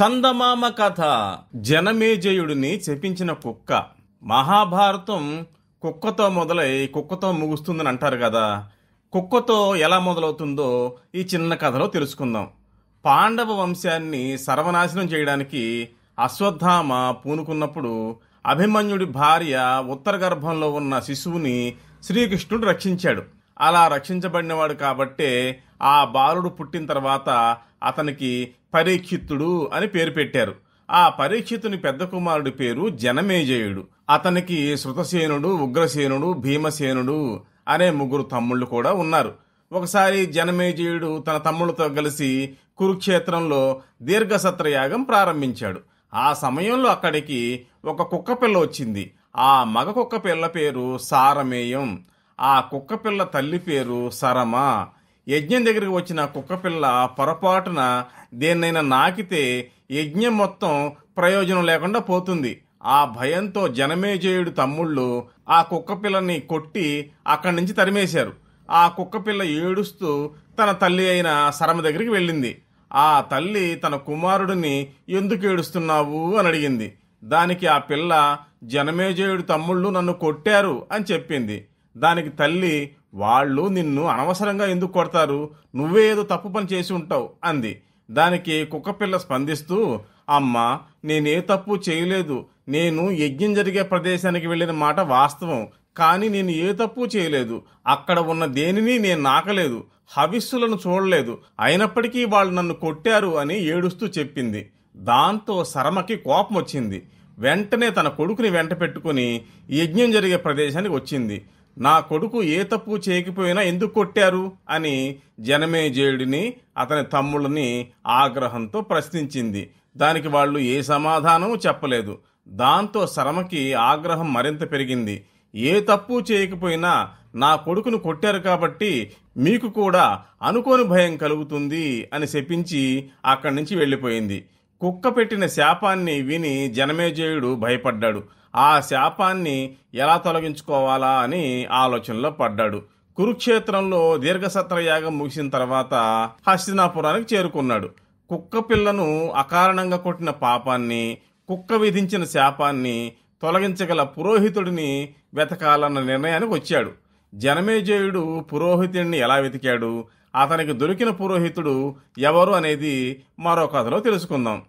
చందమామ కథ. జనమేజయుడిని చెప్పించిన కుక్క. మహాభారతం కుక్కతో మొదలై కుక్కతో ముగుస్తుందని అంటారు కదా. కుక్కతో ఎలా మొదలవుతుందో ఈ చిన్న కథలో తెలుసుకుందాం. పాండవ వంశాన్ని సర్వనాశనం చేయడానికి అశ్వత్థామ పూనుకున్నప్పుడు అభిమన్యుడి భార్య ఉత్తర గర్భంలో ఉన్న శిశువుని శ్రీకృష్ణుడు రక్షించాడు. అలా రక్షించబడినవాడు కాబట్టే ఆ బాలుడు పుట్టిన తర్వాత అతనికి పరీక్షిత్తుడు అని పేరు పెట్టారు. ఆ పరీక్షితుని పెద్ద కుమారుడి పేరు జనమేజయుడు. అతనికి శృతసేనుడు, ఉగ్రసేనుడు, భీమసేనుడు అనే ముగ్గురు తమ్ముళ్ళు కూడా ఉన్నారు. ఒకసారి జనమేజయుడు తన తమ్ముళ్ళతో కలిసి కురుక్షేత్రంలో దీర్ఘసత్రయాగం ప్రారంభించాడు. ఆ సమయంలో అక్కడికి ఒక కుక్కపిల్ల వచ్చింది. ఆ మగ కుక్క పిల్ల పేరు సారమేయం. ఆ కుక్కపిల్ల తల్లి పేరు సరమ. యజ్ఞం దగ్గరికి వచ్చిన కుక్కపిల్ల పొరపాటున దేన్నైనా నాకితే యజ్ఞం మొత్తం ప్రయోజనం లేకుండా పోతుంది. ఆ భయంతో జనమేజయుడు తమ్ముళ్ళు ఆ కుక్కపిల్లని కొట్టి అక్కడి నుంచి తరిమేశారు. ఆ కుక్కపిల్ల ఏడుస్తూ తన తల్లి అయిన సరమ దగ్గరికి వెళ్ళింది. ఆ తల్లి తన కుమారుడిని ఎందుకు ఏడుస్తున్నావు అని అడిగింది. దానికి ఆ పిల్ల జనమేజయుడు తమ్ముళ్ళు నన్ను కొట్టారు అని చెప్పింది. దానికి తల్లి, వాళ్ళు నిన్ను అనవసరంగా ఎందుకు కొడతారు, నువ్వే ఏదో తప్పు పని చేసి ఉంటావు అంది. దానికి కుక్కపిల్ల స్పందిస్తూ, అమ్మా, నేనే తప్పు చేయలేదు. నేను యజ్ఞం జరిగే ప్రదేశానికి వెళ్ళిన మాట వాస్తవం, కానీ నేను ఏ తప్పు చేయలేదు. అక్కడ ఉన్న దేనిని నేను నాకలేదు, హవిస్సులను చూడలేదు. అయినప్పటికీ వాళ్ళు నన్ను కొట్టారు అని ఏడుస్తూ చెప్పింది. దాంతో సరమకి కోపం వచ్చింది. వెంటనే తన కొడుకుని వెంట పెట్టుకుని యజ్ఞం జరిగే ప్రదేశానికి వచ్చింది. నా కొడుకు ఏ తప్పు చేయకపోయినా ఎందుకు కొట్టారు అని జనమేజయుడిని, అతని తమ్ముళ్ళని ఆగ్రహంతో ప్రశ్నించింది. దానికి వాళ్ళు ఏ సమాధానము చెప్పలేదు. దాంతో సరమకి ఆగ్రహం మరింత పెరిగింది. ఏ తప్పు చేయకపోయినా నా కొడుకును కొట్టారు కాబట్టి మీకు కూడా అనుకోని భయం కలుగుతుంది అని శపించి అక్కడి నుంచి వెళ్ళిపోయింది. కుక్క పెట్టిన శాపాన్ని విని జనమేజయుడు భయపడ్డాడు. ఆ శాపాన్ని ఎలా తొలగించుకోవాలా అని ఆలోచనలో పడ్డాడు. కురుక్షేత్రంలో దీర్ఘసత్రయాగం ముగిసిన తర్వాత హస్తినాపురానికి చేరుకున్నాడు. కుక్క పిల్లను అకారణంగా కొట్టిన పాపాన్ని, కుక్క విధించిన శాపాన్ని తొలగించగల పురోహితుడిని వెతకాలన్న నిర్ణయానికి వచ్చాడు. జనమేజయుడు పురోహితుడిని ఎలా వెతికాడు, అతనికి దొరికిన పురోహితుడు ఎవరు అనేది మరో కథలో తెలుసుకుందాం.